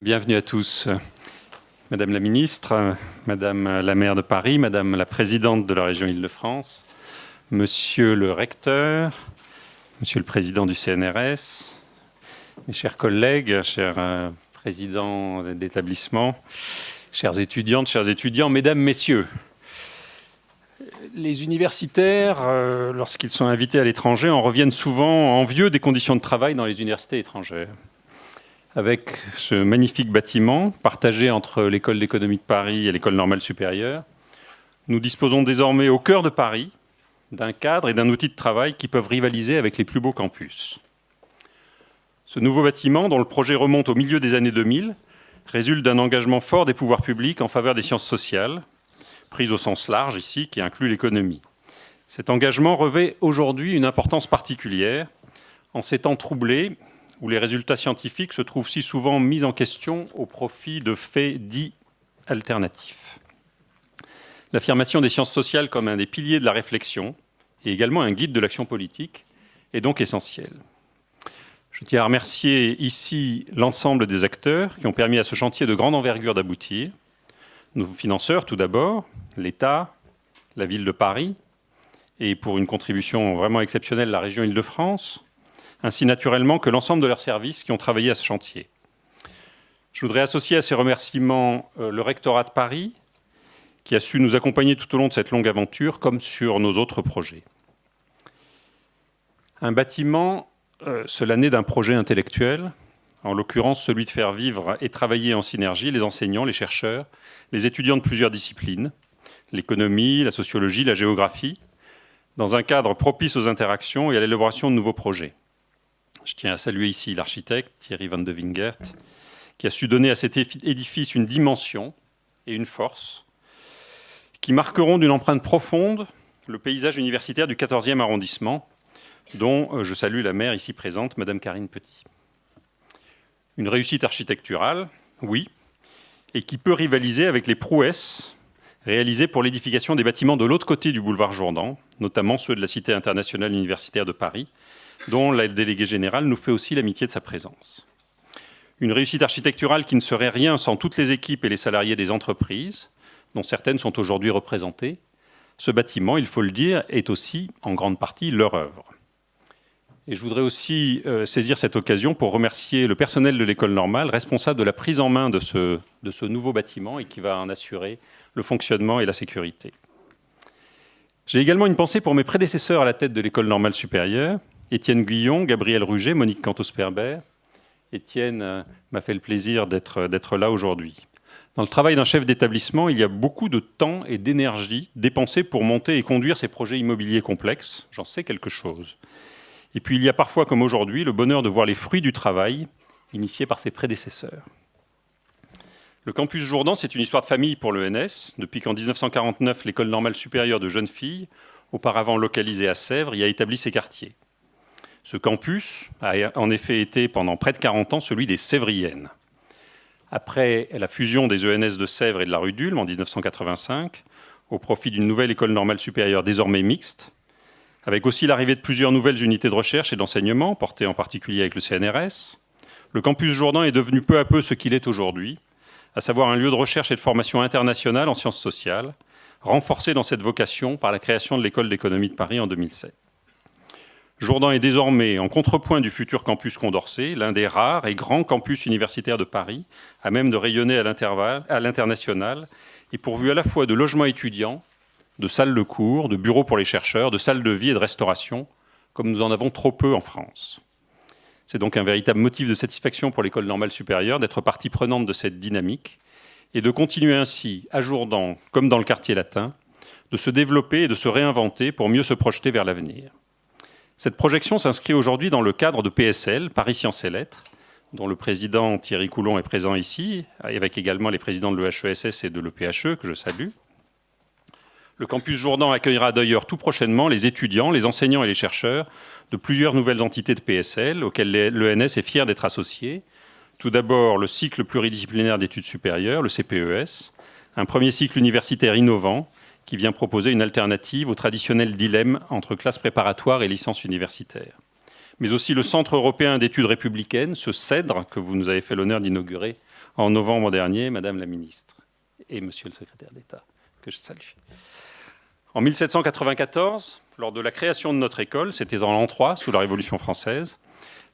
Bienvenue à tous. Madame la ministre, Madame la maire de Paris, Madame la présidente de la région Île-de-France, Monsieur le recteur, Monsieur le président du CNRS, mes chers collègues, chers présidents d'établissement, chères étudiantes, chers étudiants, Mesdames, Messieurs. Les universitaires, lorsqu'ils sont invités à l'étranger, en reviennent souvent envieux des conditions de travail dans les universités étrangères. Avec ce magnifique bâtiment partagé entre l'École d'économie de Paris et l'École normale supérieure, nous disposons désormais au cœur de Paris d'un cadre et d'un outil de travail qui peuvent rivaliser avec les plus beaux campus. Ce nouveau bâtiment, dont le projet remonte au milieu des années 2000, résulte d'un engagement fort des pouvoirs publics en faveur des sciences sociales, prise au sens large ici, qui inclut l'économie. Cet engagement revêt aujourd'hui une importance particulière en ces temps troublés où les résultats scientifiques se trouvent si souvent mis en question au profit de faits dits alternatifs. L'affirmation des sciences sociales comme un des piliers de la réflexion et également un guide de l'action politique est donc essentielle. Je tiens à remercier ici l'ensemble des acteurs qui ont permis à ce chantier de grande envergure d'aboutir. Nos financeurs, tout d'abord, l'État, la ville de Paris, et pour une contribution vraiment exceptionnelle, la région Île-de-France, ainsi naturellement que l'ensemble de leurs services qui ont travaillé à ce chantier. Je voudrais associer à ces remerciements le rectorat de Paris, qui a su nous accompagner tout au long de cette longue aventure, comme sur nos autres projets. Un bâtiment, cela naît d'un projet intellectuel, en l'occurrence celui de faire vivre et travailler en synergie les enseignants, les chercheurs, les étudiants de plusieurs disciplines, l'économie, la sociologie, la géographie, dans un cadre propice aux interactions et à l'élaboration de nouveaux projets. Je tiens à saluer ici l'architecte Thierry Van de Wingert, qui a su donner à cet édifice une dimension et une force qui marqueront d'une empreinte profonde le paysage universitaire du 14e arrondissement, dont je salue la maire ici présente, Madame Karine Petit. Une réussite architecturale, oui, et qui peut rivaliser avec les prouesses réalisées pour l'édification des bâtiments de l'autre côté du boulevard Jourdan, notamment ceux de la Cité internationale universitaire de Paris, dont la déléguée générale nous fait aussi l'amitié de sa présence. Une réussite architecturale qui ne serait rien sans toutes les équipes et les salariés des entreprises, dont certaines sont aujourd'hui représentées. Ce bâtiment, il faut le dire, est aussi en grande partie leur œuvre. Et je voudrais aussi saisir cette occasion pour remercier le personnel de l'école normale, responsable de la prise en main de ce nouveau bâtiment et qui va en assurer le fonctionnement et la sécurité. J'ai également une pensée pour mes prédécesseurs à la tête de l'école normale supérieure, Étienne Guillon, Gabriel Ruget, Monique Cantos-Perbert. Étienne m'a fait le plaisir d'être là aujourd'hui. Dans le travail d'un chef d'établissement, il y a beaucoup de temps et d'énergie dépensés pour monter et conduire ces projets immobiliers complexes. J'en sais quelque chose. Et puis il y a parfois, comme aujourd'hui, le bonheur de voir les fruits du travail initié par ses prédécesseurs. Le campus Jourdan, c'est une histoire de famille pour l'ENS, depuis qu'en 1949, l'école normale supérieure de jeunes filles, auparavant localisée à Sèvres, y a établi ses quartiers. Ce campus a en effet été pendant près de 40 ans celui des Sèvriennes. Après la fusion des ENS de Sèvres et de la rue d'Ulm en 1985, au profit d'une nouvelle école normale supérieure désormais mixte, avec aussi l'arrivée de plusieurs nouvelles unités de recherche et d'enseignement, portées en particulier avec le CNRS, le campus Jourdan est devenu peu à peu ce qu'il est aujourd'hui, à savoir un lieu de recherche et de formation internationale en sciences sociales, renforcé dans cette vocation par la création de l'école d'économie de Paris en 2007. Jourdan est désormais en contrepoint du futur campus Condorcet, l'un des rares et grands campus universitaires de Paris, à même de rayonner à l'international, et pourvu à la fois de logements étudiants, de salles de cours, de bureaux pour les chercheurs, de salles de vie et de restauration, comme nous en avons trop peu en France. C'est donc un véritable motif de satisfaction pour l'école normale supérieure d'être partie prenante de cette dynamique et de continuer ainsi, à Jourdan, comme dans le quartier latin, de se développer et de se réinventer pour mieux se projeter vers l'avenir. Cette projection s'inscrit aujourd'hui dans le cadre de PSL, Paris Sciences et Lettres, dont le président Thierry Coulon est présent ici, avec également les présidents de l'EHESS et de l'EPHE, que je salue. Le campus Jourdan accueillera d'ailleurs tout prochainement les étudiants, les enseignants et les chercheurs de plusieurs nouvelles entités de PSL, auxquelles l'ENS est fier d'être associé. Tout d'abord, le cycle pluridisciplinaire d'études supérieures, le CPES, un premier cycle universitaire innovant, qui vient proposer une alternative au traditionnel dilemme entre classe préparatoire et licence universitaire. Mais aussi le Centre européen d'études républicaines, ce CEDRE, que vous nous avez fait l'honneur d'inaugurer en novembre dernier, Madame la Ministre et Monsieur le Secrétaire d'État, que je salue. En 1794, lors de la création de notre école, c'était dans l'an 3, sous la Révolution française,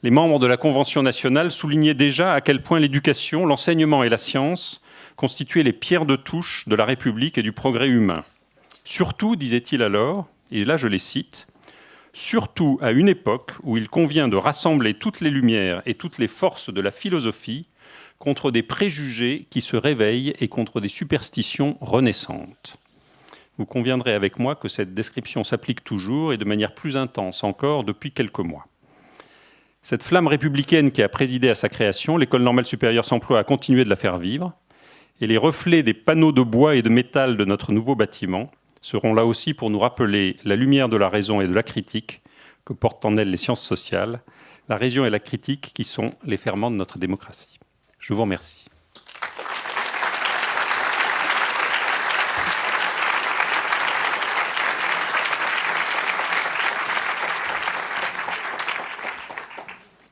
les membres de la Convention nationale soulignaient déjà à quel point l'éducation, l'enseignement et la science constituaient les pierres de touche de la République et du progrès humain. Surtout, disait-il alors, et là je les cite, « surtout à une époque où il convient de rassembler toutes les lumières et toutes les forces de la philosophie contre des préjugés qui se réveillent et contre des superstitions renaissantes. » Vous conviendrez avec moi que cette description s'applique toujours et de manière plus intense encore depuis quelques mois. Cette flamme républicaine qui a présidé à sa création, l'École normale supérieure s'emploie à continuer de la faire vivre, et les reflets des panneaux de bois et de métal de notre nouveau bâtiment seront là aussi pour nous rappeler la lumière de la raison et de la critique que portent en elle les sciences sociales, la raison et la critique qui sont les ferments de notre démocratie. Je vous remercie.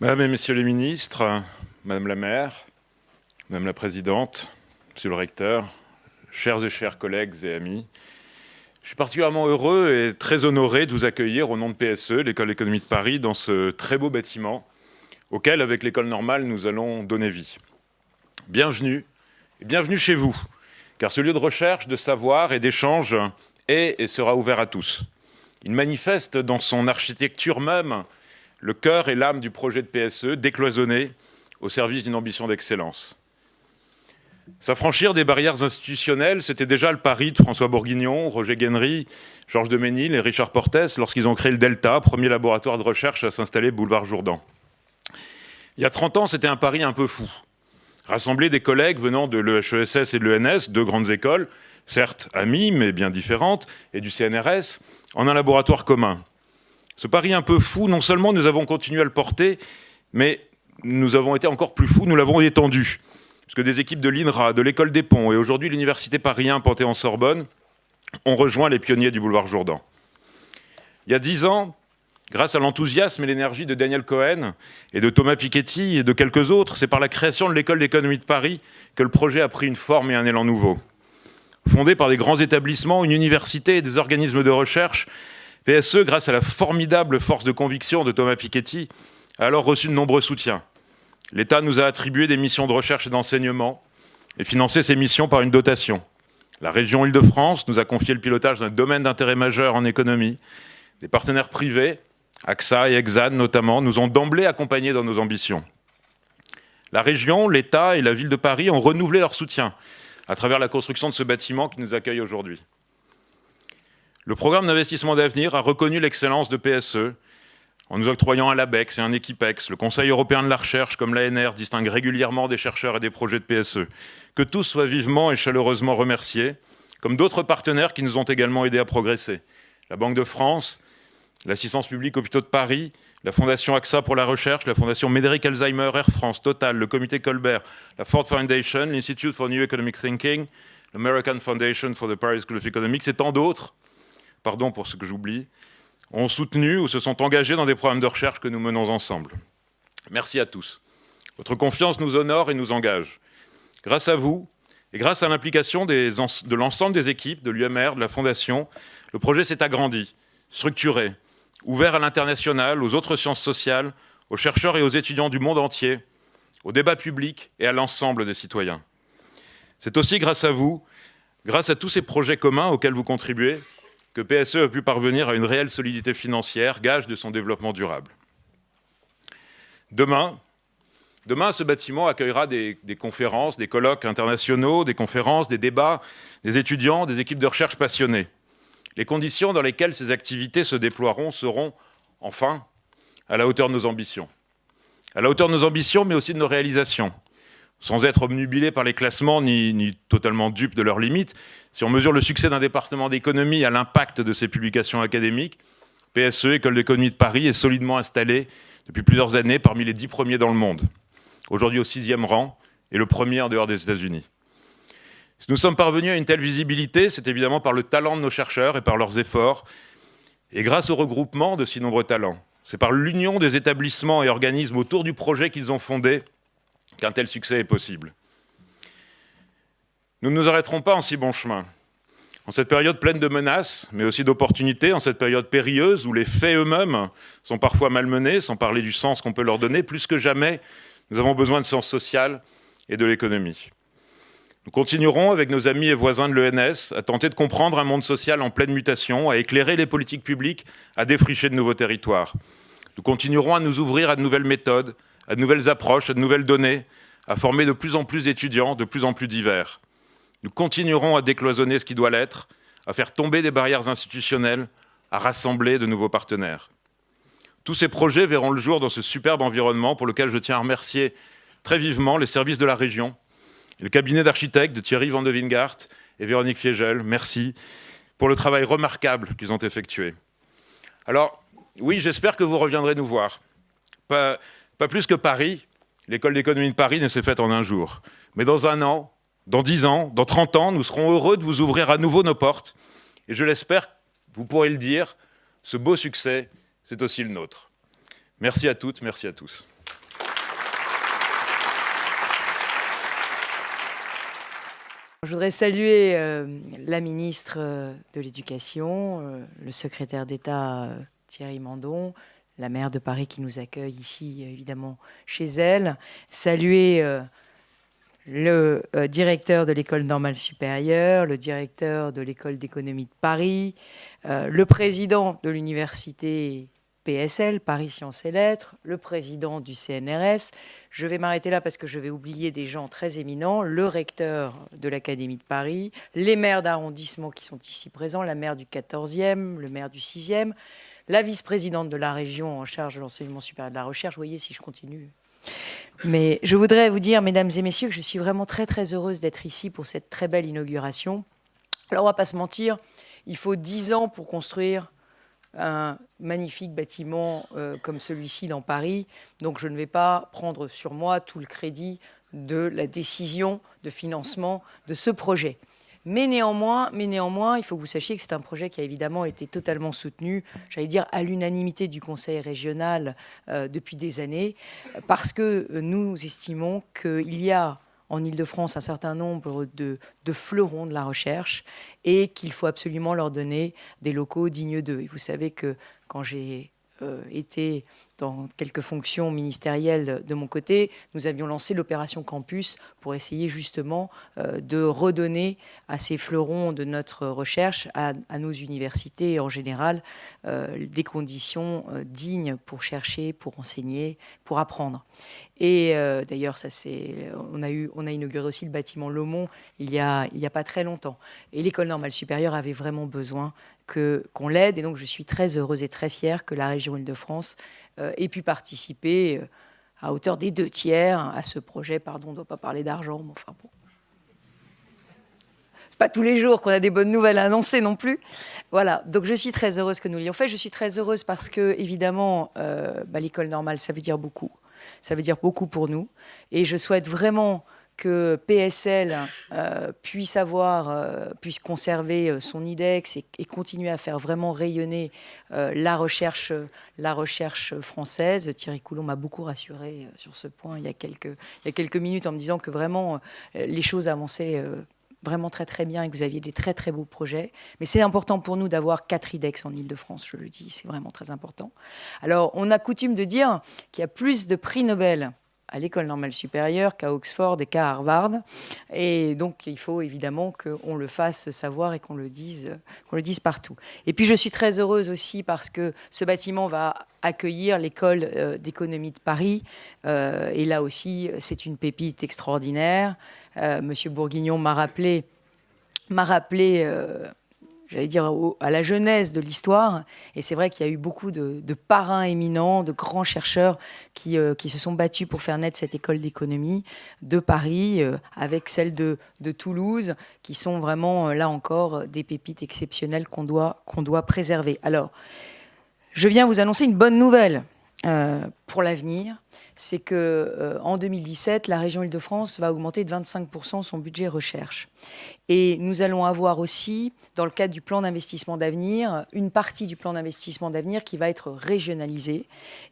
Mesdames et Messieurs les ministres, Madame la maire, Madame la présidente, Monsieur le recteur, chers et chers collègues et amis, je suis particulièrement heureux et très honoré de vous accueillir au nom de PSE, l'École d'économie de Paris, dans ce très beau bâtiment auquel, avec l'école normale, nous allons donner vie. Bienvenue, et bienvenue chez vous, car ce lieu de recherche, de savoir et d'échange est et sera ouvert à tous. Il manifeste dans son architecture même le cœur et l'âme du projet de PSE, décloisonné au service d'une ambition d'excellence. S'affranchir des barrières institutionnelles, c'était déjà le pari de François Bourguignon, Roger Guenry, Georges de Ménil et Richard Portes lorsqu'ils ont créé le Delta, premier laboratoire de recherche à s'installer boulevard Jourdan. Il y a 30 ans, c'était un pari un peu fou. Rassembler des collègues venant de l'EHESS et de l'ENS, deux grandes écoles, certes amies mais bien différentes, et du CNRS, en un laboratoire commun. Ce pari un peu fou, non seulement nous avons continué à le porter, mais nous avons été encore plus fous, nous l'avons étendu. Parce que des équipes de l'INRA, de l'École des Ponts et aujourd'hui l'Université Paris 1 Panthéon-Sorbonne ont rejoint les pionniers du boulevard Jourdan. Il y a 10 ans, grâce à l'enthousiasme et l'énergie de Daniel Cohen et de Thomas Piketty et de quelques autres, c'est par la création de l'École d'économie de Paris que le projet a pris une forme et un élan nouveau. Fondé par des grands établissements, une université et des organismes de recherche, PSE, grâce à la formidable force de conviction de Thomas Piketty, a alors reçu de nombreux soutiens. L'État nous a attribué des missions de recherche et d'enseignement et financé ces missions par une dotation. La région Île-de-France nous a confié le pilotage d'un domaine d'intérêt majeur en économie. Des partenaires privés, AXA et Exane notamment, nous ont d'emblée accompagnés dans nos ambitions. La région, l'État et la ville de Paris ont renouvelé leur soutien à travers la construction de ce bâtiment qui nous accueille aujourd'hui. Le programme d'investissement d'avenir a reconnu l'excellence de PSE en nous octroyant un LABEX et un Equipex. Le Conseil européen de la recherche, comme l'ANR, distingue régulièrement des chercheurs et des projets de PSE. Que tous soient vivement et chaleureusement remerciés, comme d'autres partenaires qui nous ont également aidés à progresser. La Banque de France, l'Assistance publique Hôpitaux de Paris, la Fondation AXA pour la recherche, la Fondation Médéric Alzheimer, Air France, Total, le Comité Colbert, la Ford Foundation, l'Institute for New Economic Thinking, l'American Foundation for the Paris School of Economics et tant d'autres, pardon pour ce que j'oublie, ont soutenu ou se sont engagés dans des programmes de recherche que nous menons ensemble. Merci à tous. Votre confiance nous honore et nous engage. Grâce à vous et grâce à l'implication de l'ensemble des équipes, de l'UMR, de la Fondation, le projet s'est agrandi, structuré, ouvert à l'international, aux autres sciences sociales, aux chercheurs et aux étudiants du monde entier, au débat public et à l'ensemble des citoyens. C'est aussi grâce à vous, grâce à tous ces projets communs auxquels vous contribuez, que PSE a pu parvenir à une réelle solidité financière, gage de son développement durable. Demain, ce bâtiment accueillera des conférences, des colloques internationaux, des conférences, des débats, des étudiants, des équipes de recherche passionnées. Les conditions dans lesquelles ces activités se déploieront seront, enfin, à la hauteur de nos ambitions. À la hauteur de nos ambitions, mais aussi de nos réalisations. Sans être obnubilés par les classements, ni totalement dupes de leurs limites, si on mesure le succès d'un département d'économie à l'impact de ses publications académiques, PSE, École d'économie de Paris, est solidement installée depuis plusieurs années parmi les 10 premiers dans le monde. Aujourd'hui au 6e rang et le premier en dehors des États-Unis. Si nous sommes parvenus à une telle visibilité, c'est évidemment par le talent de nos chercheurs et par leurs efforts, et grâce au regroupement de si nombreux talents. C'est par l'union des établissements et organismes autour du projet qu'ils ont fondé qu'un tel succès est possible. Nous ne nous arrêterons pas en si bon chemin. En cette période pleine de menaces, mais aussi d'opportunités, en cette période périlleuse où les faits eux-mêmes sont parfois malmenés, sans parler du sens qu'on peut leur donner, plus que jamais, nous avons besoin de sens social et de l'économie. Nous continuerons, avec nos amis et voisins de l'ENS, à tenter de comprendre un monde social en pleine mutation, à éclairer les politiques publiques, à défricher de nouveaux territoires. Nous continuerons à nous ouvrir à de nouvelles méthodes, à de nouvelles approches, à de nouvelles données, à former de plus en plus d'étudiants, de plus en plus divers. Nous continuerons à décloisonner ce qui doit l'être, à faire tomber des barrières institutionnelles, à rassembler de nouveaux partenaires. Tous ces projets verront le jour dans ce superbe environnement pour lequel je tiens à remercier très vivement les services de la région, et le cabinet d'architectes de Thierry Van de Wingart et Véronique Fiegel. Merci pour le travail remarquable qu'ils ont effectué. Alors, oui, j'espère que vous reviendrez nous voir. Pas plus que Paris, l'école d'économie de Paris ne s'est faite en un jour. Mais dans 1 an, dans 10 ans, dans 30 ans, nous serons heureux de vous ouvrir à nouveau nos portes. Et je l'espère, vous pourrez le dire, ce beau succès, c'est aussi le nôtre. Merci à toutes, merci à tous. Je voudrais saluer la ministre de l'Éducation, le secrétaire d'État Thierry Mandon, la maire de Paris qui nous accueille ici, évidemment, chez elle. Saluer le directeur de l'École normale supérieure, le directeur de l'École d'économie de Paris, le président de l'université PSL, Paris Sciences et Lettres, le président du CNRS. Je vais m'arrêter là parce que je vais oublier des gens très éminents, le recteur de l'Académie de Paris, les maires d'arrondissement qui sont ici présents, la maire du 14e, le maire du 6e, la vice-présidente de la région en charge de l'enseignement supérieur et de la recherche. Vous voyez, si je continue. Mais je voudrais vous dire, mesdames et messieurs, que je suis vraiment très, très heureuse d'être ici pour cette très belle inauguration. Alors, on ne va pas se mentir, il faut 10 ans pour construire un magnifique bâtiment comme celui-ci dans Paris. Donc je ne vais pas prendre sur moi tout le crédit de la décision de financement de ce projet. Mais néanmoins, il faut que vous sachiez que c'est un projet qui a évidemment été totalement soutenu, j'allais dire à l'unanimité du Conseil régional depuis des années, parce que nous estimons qu'il y a en Île-de-France un certain nombre de fleurons de la recherche et qu'il faut absolument leur donner des locaux dignes d'eux. Et vous savez que quand j'ai été dans quelques fonctions ministérielles de mon côté, nous avions lancé l'opération Campus pour essayer justement de redonner à ces fleurons de notre recherche, à nos universités en général, des conditions dignes pour chercher, pour enseigner, pour apprendre. Et d'ailleurs, on a inauguré aussi le bâtiment Lomont il y a pas très longtemps. Et l'École normale supérieure avait vraiment besoin qu'on l'aide. Et donc, je suis très heureuse et très fière que la région Île-de-France ait pu participer à hauteur des 2/3 à ce projet. Pardon, on ne doit pas parler d'argent, mais enfin bon. C'est pas tous les jours qu'on a des bonnes nouvelles à annoncer non plus. Voilà, donc je suis très heureuse que nous l'ayons fait. Je suis très heureuse parce que, évidemment, l'école normale, ça veut dire beaucoup. Ça veut dire beaucoup pour nous. Et je souhaite vraiment que PSL puisse conserver son IDEX et continuer à faire vraiment rayonner la recherche française. Thierry Coulon m'a beaucoup rassuré sur ce point il y a quelques minutes en me disant que vraiment les choses avançaient vraiment très très bien et que vous aviez des très très beaux projets. Mais c'est important pour nous d'avoir 4 IDEX en Île-de-France, je le dis, c'est vraiment très important. Alors, on a coutume de dire qu'il y a plus de prix Nobel à l'École normale supérieure qu'à Oxford et qu'à Harvard. Et donc, il faut évidemment qu'on le fasse savoir et qu'on le dise partout. Et puis, je suis très heureuse aussi parce que ce bâtiment va accueillir l'École d'économie de Paris. Et là aussi, c'est une pépite extraordinaire. Monsieur Bourguignon m'a rappelé j'allais dire, à la genèse de l'histoire. Et c'est vrai qu'il y a eu beaucoup de parrains éminents, de grands chercheurs qui se sont battus pour faire naître cette école d'économie de Paris, avec celle de Toulouse, qui sont vraiment, là encore, des pépites exceptionnelles qu'on doit préserver. Alors, je viens vous annoncer une bonne nouvelle pour l'avenir, c'est qu'en 2017, la région Île-de-France va augmenter de 25% son budget recherche. Et nous allons avoir aussi, dans le cadre du plan d'investissement d'avenir, une partie du plan d'investissement d'avenir qui va être régionalisée.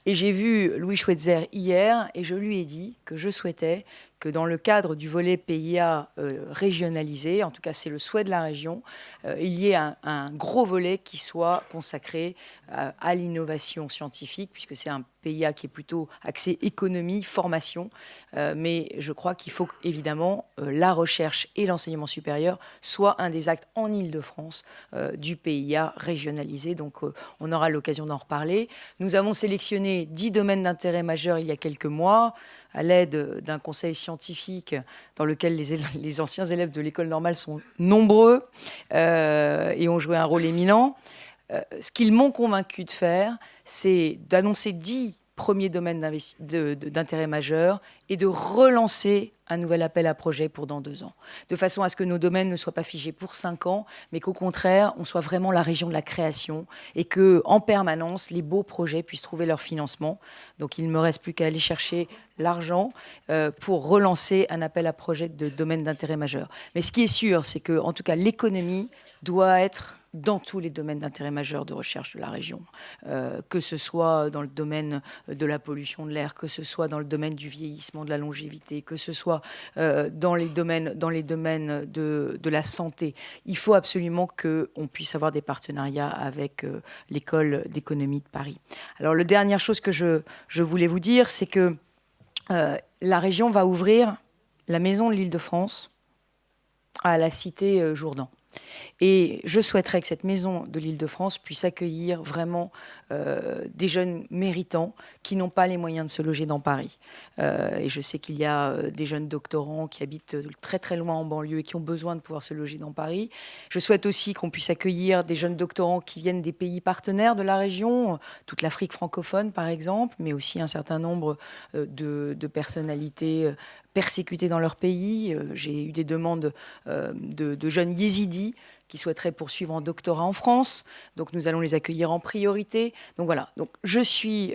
Et j'ai vu Louis Schweitzer hier et je lui ai dit que je souhaitais que dans le cadre du volet PIA régionalisé, en tout cas c'est le souhait de la région, il y ait un gros volet qui soit consacré à l'innovation scientifique, puisque c'est un PIA qui est plutôt axé économie, formation, mais je crois qu'il faut évidemment la recherche et l'enseignement supérieur soient un des actes en Île-de-France du PIA régionalisé, donc on aura l'occasion d'en reparler. Nous avons sélectionné 10 domaines d'intérêt majeurs il y a quelques mois, à l'aide d'un conseil scientifique dans lequel les anciens élèves de l'école normale sont nombreux et ont joué un rôle éminent. Ce qu'ils m'ont convaincu de faire, c'est d'annoncer 10 premiers domaines d'intérêt majeur et de relancer un nouvel appel à projet pour dans 2 ans, de façon à ce que nos domaines ne soient pas figés pour 5 ans, mais qu'au contraire, on soit vraiment la région de la création et qu'en permanence, les beaux projets puissent trouver leur financement. Donc il ne me reste plus qu'à aller chercher l'argent pour relancer un appel à projet de domaines d'intérêt majeur. Mais ce qui est sûr, c'est que, en tout cas, l'économie doit être dans tous les domaines d'intérêt majeur de recherche de la région, que ce soit dans le domaine de la pollution de l'air, que ce soit dans le domaine du vieillissement, de la longévité, que ce soit dans les domaines de la santé. Il faut absolument qu'on puisse avoir des partenariats avec l'école d'économie de Paris. Alors, la dernière chose que je voulais vous dire, c'est que la région va ouvrir la maison de l'Île-de-France à la cité Jourdan. Et je souhaiterais que cette maison de l'Île-de-France puisse accueillir vraiment des jeunes méritants qui n'ont pas les moyens de se loger dans Paris. Et je sais qu'il y a des jeunes doctorants qui habitent très très loin en banlieue et qui ont besoin de pouvoir se loger dans Paris. Je souhaite aussi qu'on puisse accueillir des jeunes doctorants qui viennent des pays partenaires de la région, toute l'Afrique francophone par exemple, mais aussi un certain nombre de personnalités persécutés dans leur pays. J'ai eu des demandes de jeunes yézidis qui souhaiteraient poursuivre en doctorat en France. Donc nous allons les accueillir en priorité. Donc voilà, donc, je suis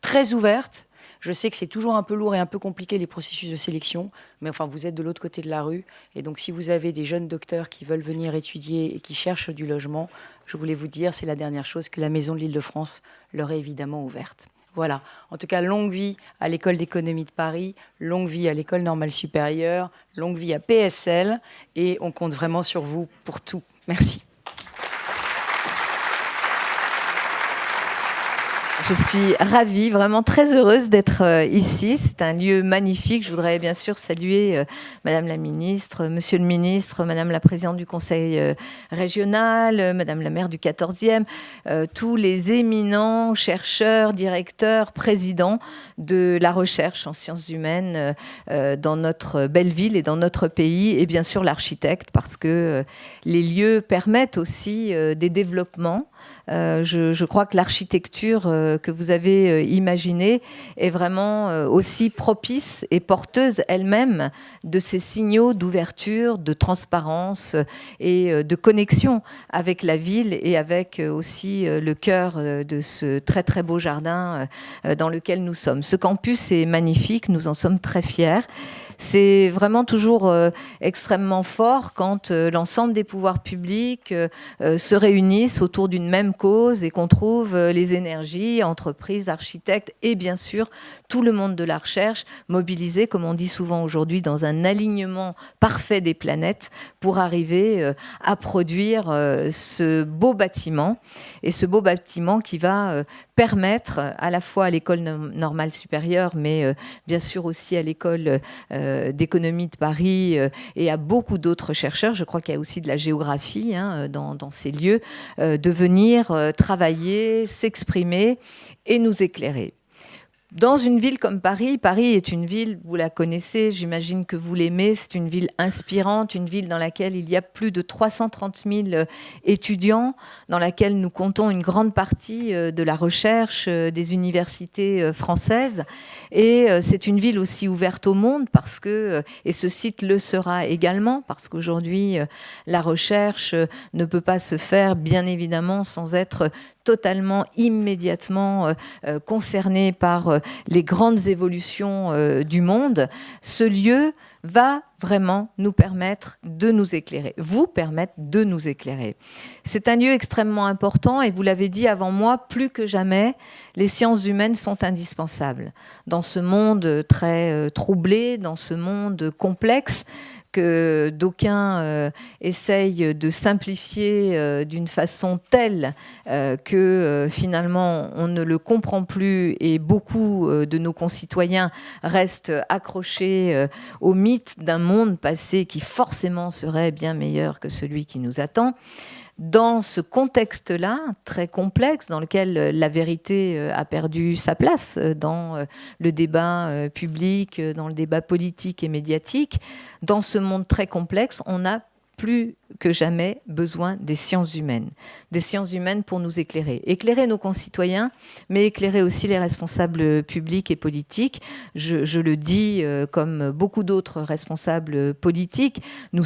très ouverte. Je sais que c'est toujours un peu lourd et un peu compliqué les processus de sélection, mais enfin vous êtes de l'autre côté de la rue. Et donc si vous avez des jeunes docteurs qui veulent venir étudier et qui cherchent du logement, je voulais vous dire, c'est la dernière chose que la Maison de l'Île-de-France leur est évidemment ouverte. Voilà. En tout cas, longue vie à l'École d'économie de Paris, longue vie à l'École normale supérieure, longue vie à PSL, et on compte vraiment sur vous pour tout. Merci. Je suis ravie, vraiment très heureuse d'être ici. C'est un lieu magnifique. Je voudrais bien sûr saluer Madame la Ministre, Monsieur le Ministre, Madame la Présidente du Conseil régional, Madame la maire du 14e, tous les éminents chercheurs, directeurs, présidents de la recherche en sciences humaines dans notre belle ville et dans notre pays, et bien sûr l'architecte, parce que les lieux permettent aussi des développements. Je crois que l'architecture que vous avez imaginée est vraiment aussi propice et porteuse elle-même de ces signaux d'ouverture, de transparence et de connexion avec la ville et avec aussi le cœur de ce très très beau jardin dans lequel nous sommes. Ce campus est magnifique, nous en sommes très fiers. C'est vraiment toujours extrêmement fort quand l'ensemble des pouvoirs publics se réunissent autour d'une même cause et qu'on trouve les énergies, entreprises, architectes et bien sûr tout le monde de la recherche mobilisés, comme on dit souvent aujourd'hui, dans un alignement parfait des planètes pour arriver à produire ce beau bâtiment. Et ce beau bâtiment qui va permettre à la fois à l'école normale supérieure, mais bien sûr aussi à l'école d'économie de Paris et à beaucoup d'autres chercheurs, je crois qu'il y a aussi de la géographie dans ces lieux, de venir travailler, s'exprimer et nous éclairer. Dans une ville comme Paris, Paris est une ville, vous la connaissez, j'imagine que vous l'aimez, c'est une ville inspirante, une ville dans laquelle il y a plus de 330 000 étudiants, dans laquelle nous comptons une grande partie de la recherche des universités françaises. Et c'est une ville aussi ouverte au monde parce que, et ce site le sera également, parce qu'aujourd'hui, la recherche ne peut pas se faire, bien évidemment, sans être totalement, immédiatement concernés par les grandes évolutions du monde, ce lieu va vraiment nous permettre de nous éclairer, vous permettre de nous éclairer. C'est un lieu extrêmement important et vous l'avez dit avant moi, plus que jamais, les sciences humaines sont indispensables. Dans ce monde très troublé, dans ce monde complexe, que d'aucuns essayent de simplifier d'une façon telle que finalement on ne le comprend plus et beaucoup de nos concitoyens restent accrochés au mythe d'un monde passé qui forcément serait bien meilleur que celui qui nous attend. Dans ce contexte-là, très complexe, dans lequel la vérité a perdu sa place dans le débat public, dans le débat politique et médiatique, dans ce monde très complexe, on a plus que jamais besoin des sciences humaines pour nous éclairer. Éclairer nos concitoyens, mais éclairer aussi les responsables publics et politiques. Je le dis comme beaucoup d'autres responsables politiques, nous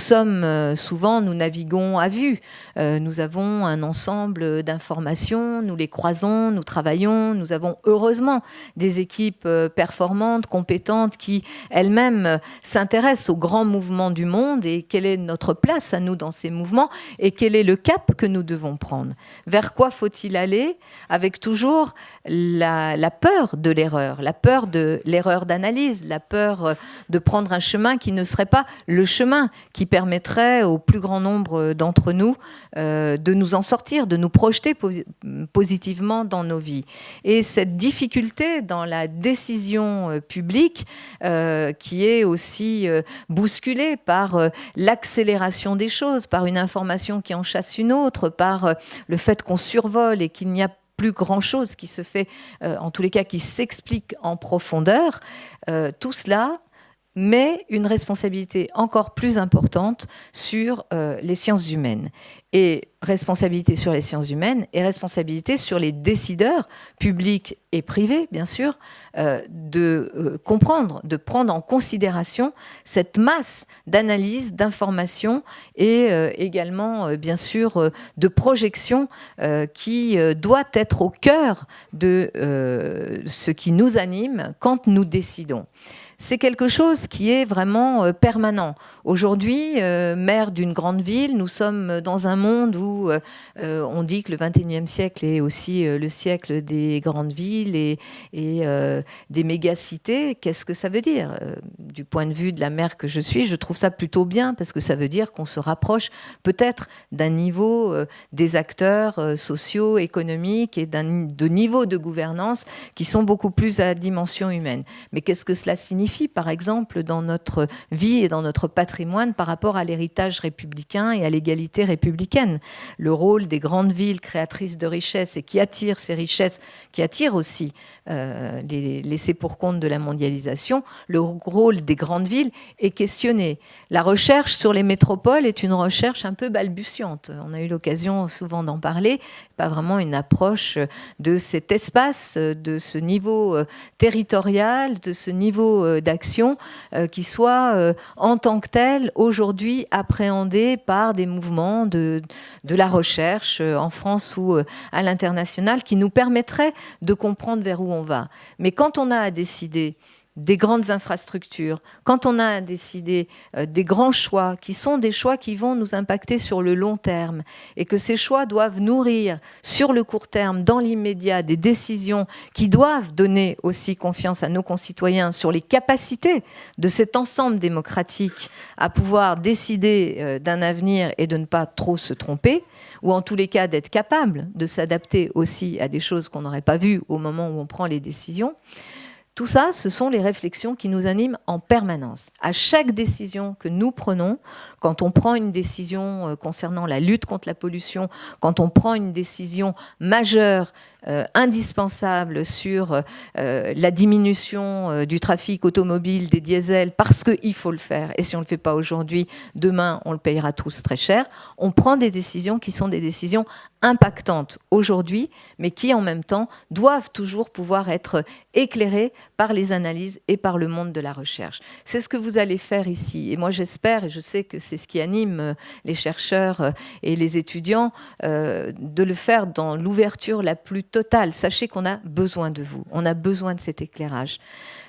naviguons à vue. Nous avons un ensemble d'informations, nous les croisons, nous travaillons, nous avons heureusement des équipes performantes, compétentes, qui elles-mêmes s'intéressent aux grands mouvements du monde et quelle est notre place à nous dans ces mouvements et quel est le cap que nous devons prendre. Vers quoi faut-il aller? Avec toujours la peur de l'erreur, la peur de l'erreur d'analyse, la peur de prendre un chemin qui ne serait pas le chemin qui permettrait au plus grand nombre d'entre nous de nous en sortir, de nous projeter positivement dans nos vies. Et cette difficulté dans la décision publique qui est aussi bousculée par l'accélération des choses, par une information qui en chasse une autre, par le fait qu'on survole et qu'il n'y a plus grand-chose qui se fait, en tous les cas qui s'explique en profondeur, tout cela met une responsabilité encore plus importante sur les sciences humaines. Et responsabilité sur les sciences humaines et responsabilité sur les décideurs publics et privés, bien sûr, de comprendre, de prendre en considération cette masse d'analyses, d'informations et également, bien sûr, de projections qui doit être au cœur de ce qui nous anime quand nous décidons. C'est quelque chose qui est vraiment permanent. Aujourd'hui, maire d'une grande ville, nous sommes dans un monde où on dit que le XXIe siècle est aussi le siècle des grandes villes et des mégacités. Qu'est-ce que ça veut dire? Du point de vue de la maire que je suis, je trouve ça plutôt bien parce que ça veut dire qu'on se rapproche peut-être d'un niveau des acteurs sociaux, économiques et de niveaux de gouvernance qui sont beaucoup plus à dimension humaine. Mais qu'est-ce que cela signifie, par exemple, dans notre vie et dans notre patrimoine par rapport à l'héritage républicain et à l'égalité républicaine? Le rôle des grandes villes créatrices de richesses et qui attirent ces richesses, qui attirent aussi les laissés-pour-compte de la mondialisation, le rôle des grandes villes est questionné. La recherche sur les métropoles est une recherche un peu balbutiante. On a eu l'occasion souvent d'en parler. Pas vraiment une approche de cet espace, de ce niveau territorial, de ce niveau d'action qui soit en tant que tel aujourd'hui appréhendé par des mouvements de la recherche en France ou à l'international qui nous permettraient de comprendre vers où on va. Mais quand on a à décider des grandes infrastructures, quand on a à décider des grands choix, qui sont des choix qui vont nous impacter sur le long terme, et que ces choix doivent nourrir sur le court terme, dans l'immédiat, des décisions qui doivent donner aussi confiance à nos concitoyens sur les capacités de cet ensemble démocratique à pouvoir décider d'un avenir et de ne pas trop se tromper, ou en tous les cas d'être capable de s'adapter aussi à des choses qu'on n'aurait pas vues au moment où on prend les décisions. Tout ça, ce sont les réflexions qui nous animent en permanence. À chaque décision que nous prenons, quand on prend une décision concernant la lutte contre la pollution, quand on prend une décision majeure, indispensable sur la diminution du trafic automobile, des diesels, parce qu'il faut le faire, et si on ne le fait pas aujourd'hui, demain, on le payera tous très cher, on prend des décisions qui sont des décisions impactantes aujourd'hui, mais qui en même temps doivent toujours pouvoir être éclairées par les analyses et par le monde de la recherche. C'est ce que vous allez faire ici. Et moi j'espère, et je sais que c'est ce qui anime les chercheurs et les étudiants, de le faire dans l'ouverture la plus totale. Sachez qu'on a besoin de vous, on a besoin de cet éclairage.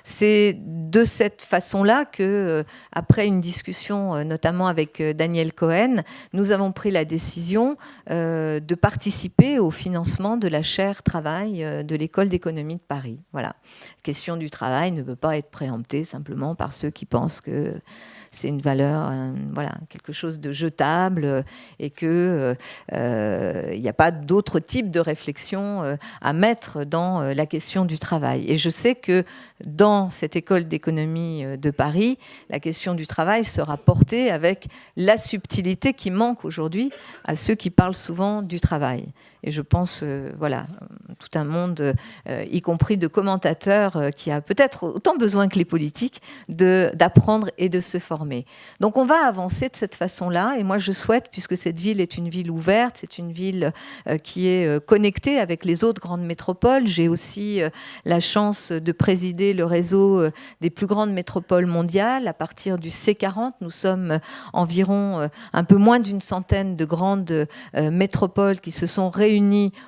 C'est de cette façon-là que, après une discussion notamment avec Daniel Cohen, nous avons pris la décision de participer au financement de la chaire travail de l'École d'économie de Paris. Voilà. La question du travail ne peut pas être préemptée simplement par ceux qui pensent que c'est une valeur, voilà, quelque chose de jetable et qu'il n'y a pas d'autre type de réflexion à mettre dans la question du travail. Et je sais que dans cette école d'économie de Paris, la question du travail sera portée avec la subtilité qui manque aujourd'hui à ceux qui parlent souvent du travail. Et je pense, voilà, tout un monde, y compris de commentateurs, qui a peut-être autant besoin que les politiques d'apprendre et de se former. Donc on va avancer de cette façon-là. Et moi, je souhaite, puisque cette ville est une ville ouverte, c'est une ville qui est connectée avec les autres grandes métropoles. J'ai aussi la chance de présider le réseau des plus grandes métropoles mondiales. À partir du C40, nous sommes environ un peu moins d'une centaine de grandes métropoles qui se sont réunies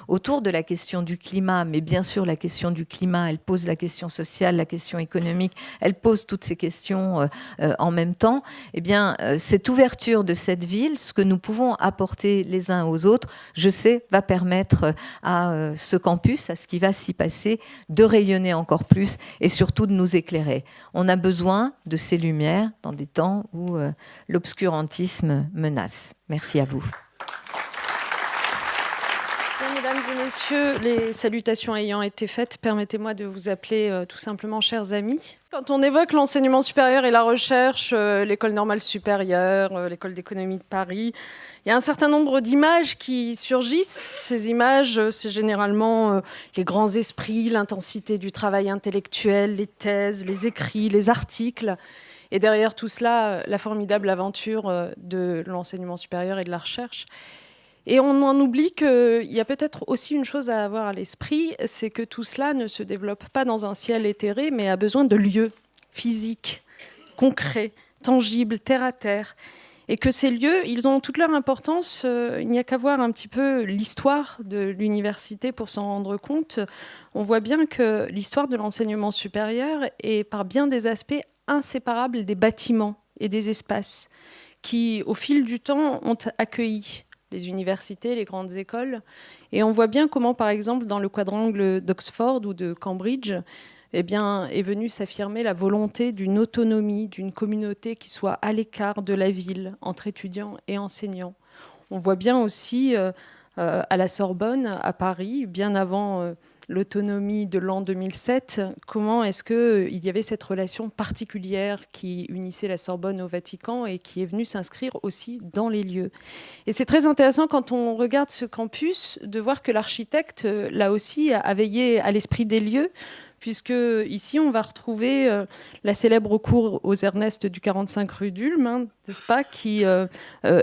autour de la question du climat, mais bien sûr la question du climat, elle pose la question sociale, la question économique, elle pose toutes ces questions en même temps. Eh bien, cette ouverture de cette ville, ce que nous pouvons apporter les uns aux autres, je sais, va permettre à ce campus, à ce qui va s'y passer, de rayonner encore plus et surtout de nous éclairer. On a besoin de ces lumières dans des temps où l'obscurantisme menace. Merci à vous. Mesdames et messieurs, les salutations ayant été faites, permettez-moi de vous appeler tout simplement chers amis. Quand on évoque l'enseignement supérieur et la recherche, l'école normale supérieure, l'école d'économie de Paris, il y a un certain nombre d'images qui surgissent. Ces images, c'est généralement les grands esprits, l'intensité du travail intellectuel, les thèses, les écrits, les articles. Et derrière tout cela, la formidable aventure de l'enseignement supérieur et de la recherche. Et on en oublie qu'il y a peut-être aussi une chose à avoir à l'esprit, c'est que tout cela ne se développe pas dans un ciel éthéré, mais a besoin de lieux physiques, concrets, tangibles, terre à terre. Et que ces lieux, ils ont toute leur importance. Il n'y a qu'à voir un petit peu l'histoire de l'université pour s'en rendre compte. On voit bien que l'histoire de l'enseignement supérieur est par bien des aspects inséparable des bâtiments et des espaces qui, au fil du temps, ont accueilli les universités, les grandes écoles. Et on voit bien comment, par exemple, dans le quadrangle d'Oxford ou de Cambridge, eh bien, est venue s'affirmer la volonté d'une autonomie, d'une communauté qui soit à l'écart de la ville, entre étudiants et enseignants. On voit bien aussi à la Sorbonne, à Paris, bien avant l'autonomie de l'an 2007, comment est-ce qu'il y avait cette relation particulière qui unissait la Sorbonne au Vatican et qui est venue s'inscrire aussi dans les lieux. Et c'est très intéressant quand on regarde ce campus de voir que l'architecte, là aussi, a veillé à l'esprit des lieux, puisque ici, on va retrouver la célèbre cour aux Ernest du 45 rue d'Ulm, n'est-ce pas, qui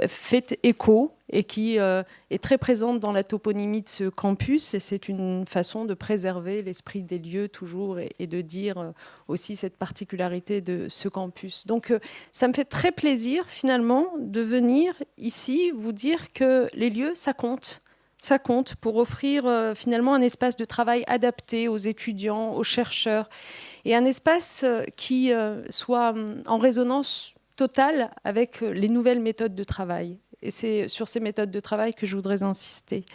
fait écho et qui est très présente dans la toponymie de ce campus. Et c'est une façon de préserver l'esprit des lieux toujours et de dire aussi cette particularité de ce campus. Donc, ça me fait très plaisir, finalement, de venir ici vous dire que les lieux, ça compte. Ça compte pour offrir finalement un espace de travail adapté aux étudiants, aux chercheurs, et un espace qui soit en résonance totale avec les nouvelles méthodes de travail. Et c'est sur ces méthodes de travail que je voudrais insister.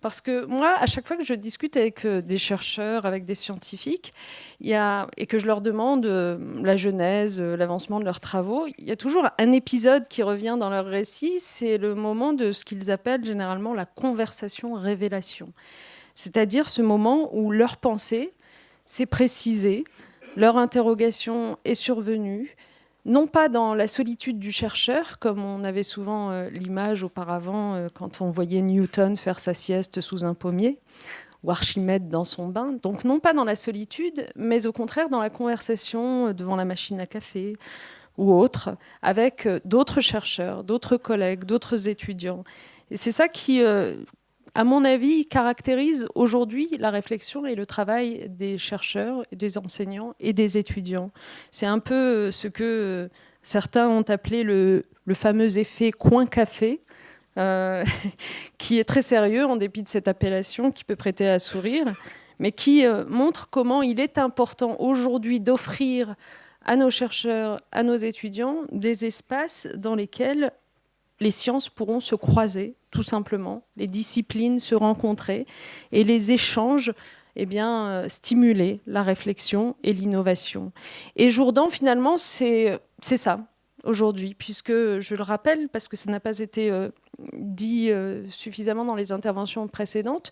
Parce que moi, à chaque fois que je discute avec des chercheurs, avec des scientifiques, et que je leur demande la genèse, l'avancement de leurs travaux, il y a toujours un épisode qui revient dans leur récit, c'est le moment de ce qu'ils appellent généralement la conversation-révélation. C'est-à-dire ce moment où leur pensée s'est précisée, leur interrogation est survenue, non pas dans la solitude du chercheur, comme on avait souvent l'image auparavant quand on voyait Newton faire sa sieste sous un pommier, ou Archimède dans son bain. Donc non pas dans la solitude, mais au contraire dans la conversation devant la machine à café ou autre, avec d'autres chercheurs, d'autres collègues, d'autres étudiants. Et c'est ça qui à mon avis, caractérise aujourd'hui la réflexion et le travail des chercheurs, des enseignants et des étudiants. C'est un peu ce que certains ont appelé le fameux effet coin café, qui est très sérieux en dépit de cette appellation qui peut prêter à sourire, mais qui montre comment il est important aujourd'hui d'offrir à nos chercheurs, à nos étudiants, des espaces dans lesquels les sciences pourront se croiser, tout simplement, les disciplines se rencontrer et les échanges stimuler la réflexion et l'innovation. Et Jourdan, finalement, c'est ça, aujourd'hui, puisque, je le rappelle, parce que ça n'a pas été dit suffisamment dans les interventions précédentes,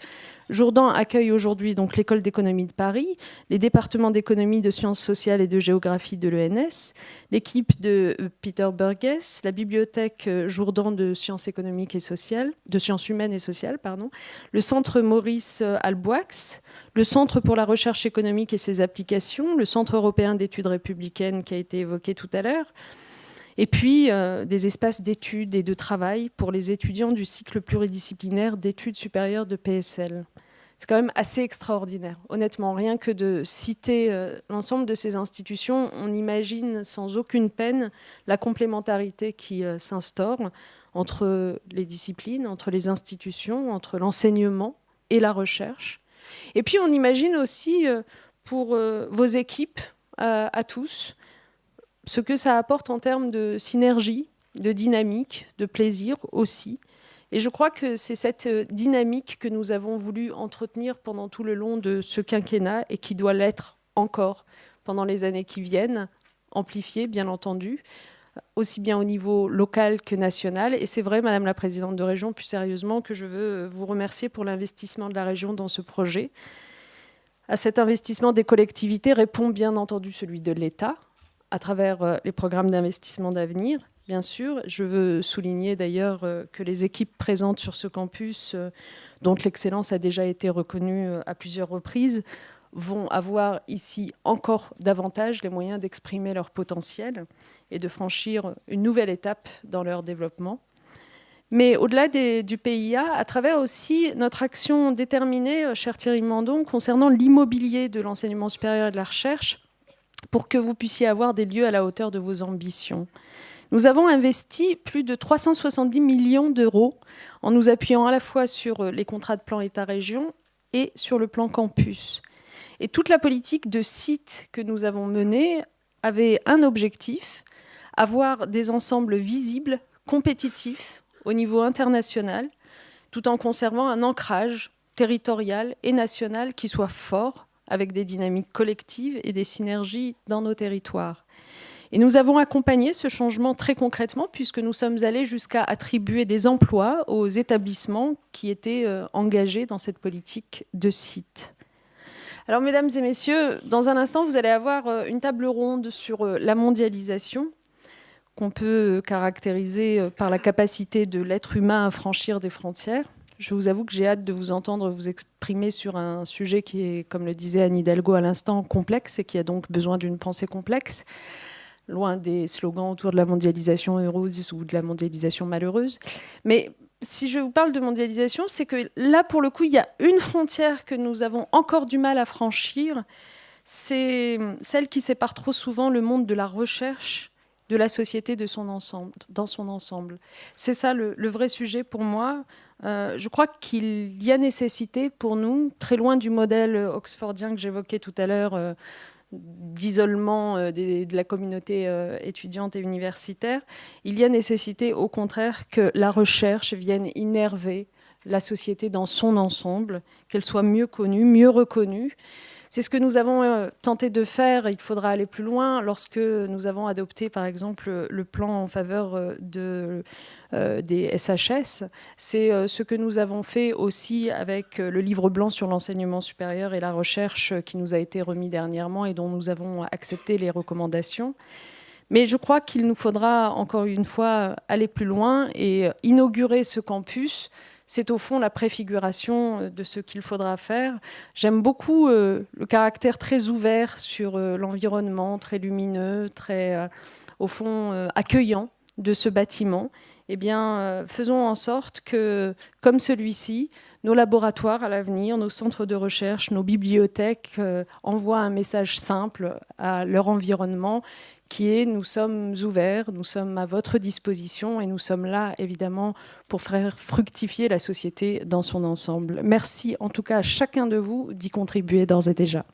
Jourdan accueille aujourd'hui donc l'École d'économie de Paris, les départements d'économie, de sciences sociales et de géographie de l'ENS, l'équipe de Peter Burgess, la bibliothèque Jourdan de sciences économiques et sociales, de sciences humaines et sociales, pardon, le centre Maurice Alboix, le Centre pour la recherche économique et ses applications, le Centre européen d'études républicaines qui a été évoqué tout à l'heure, et puis des espaces d'études et de travail pour les étudiants du cycle pluridisciplinaire d'études supérieures de PSL. C'est quand même assez extraordinaire. Honnêtement, rien que de citer l'ensemble de ces institutions, on imagine sans aucune peine la complémentarité qui s'instaure entre les disciplines, entre les institutions, entre l'enseignement et la recherche. Et puis on imagine aussi pour vos équipes à tous, ce que ça apporte en termes de synergie, de dynamique, de plaisir aussi. Et je crois que c'est cette dynamique que nous avons voulu entretenir pendant tout le long de ce quinquennat et qui doit l'être encore pendant les années qui viennent, amplifiée bien entendu, aussi bien au niveau local que national. Et c'est vrai, Madame la Présidente de Région, plus sérieusement, que je veux vous remercier pour l'investissement de la région dans ce projet. À cet investissement des collectivités répond bien entendu celui de l'État, à travers les programmes d'investissement d'avenir, bien sûr. Je veux souligner d'ailleurs que les équipes présentes sur ce campus, dont l'excellence a déjà été reconnue à plusieurs reprises, vont avoir ici encore davantage les moyens d'exprimer leur potentiel et de franchir une nouvelle étape dans leur développement. Mais au-delà du PIA, à travers aussi notre action déterminée, cher Thierry Mandon, concernant l'immobilier de l'enseignement supérieur et de la recherche, pour que vous puissiez avoir des lieux à la hauteur de vos ambitions. Nous avons investi plus de 370 millions d'euros en nous appuyant à la fois sur les contrats de plan État-région et sur le plan campus. Et toute la politique de site que nous avons menée avait un objectif, avoir des ensembles visibles, compétitifs au niveau international, tout en conservant un ancrage territorial et national qui soit fort, avec des dynamiques collectives et des synergies dans nos territoires. Et nous avons accompagné ce changement très concrètement, puisque nous sommes allés jusqu'à attribuer des emplois aux établissements qui étaient engagés dans cette politique de site. Alors, mesdames et messieurs, dans un instant, vous allez avoir une table ronde sur la mondialisation, qu'on peut caractériser par la capacité de l'être humain à franchir des frontières. Je vous avoue que j'ai hâte de vous entendre vous exprimer sur un sujet qui est, comme le disait Anne Hidalgo à l'instant, complexe et qui a donc besoin d'une pensée complexe, loin des slogans autour de la mondialisation heureuse ou de la mondialisation malheureuse. Mais si je vous parle de mondialisation, c'est que là, pour le coup, il y a une frontière que nous avons encore du mal à franchir, c'est celle qui sépare trop souvent le monde de la recherche de la société dans son ensemble. C'est ça le vrai sujet pour moi. Je crois qu'il y a nécessité pour nous, très loin du modèle oxfordien que j'évoquais tout à l'heure, d'isolement de la communauté étudiante et universitaire, il y a nécessité au contraire que la recherche vienne innerver la société dans son ensemble, qu'elle soit mieux connue, mieux reconnue. C'est ce que nous avons tenté de faire. Il faudra aller plus loin lorsque nous avons adopté, par exemple, le plan en faveur des SHS. C'est ce que nous avons fait aussi avec le livre blanc sur l'enseignement supérieur et la recherche qui nous a été remis dernièrement et dont nous avons accepté les recommandations. Mais je crois qu'il nous faudra, encore une fois, aller plus loin et inaugurer ce campus. C'est au fond la préfiguration de ce qu'il faudra faire. J'aime beaucoup le caractère très ouvert sur l'environnement, très lumineux, très, au fond, accueillant de ce bâtiment. Eh bien, faisons en sorte que, comme celui-ci, nos laboratoires à l'avenir, nos centres de recherche, nos bibliothèques envoient un message simple à leur environnement qui est: nous sommes ouverts, nous sommes à votre disposition et nous sommes là évidemment pour faire fructifier la société dans son ensemble. Merci en tout cas à chacun de vous d'y contribuer d'ores et déjà.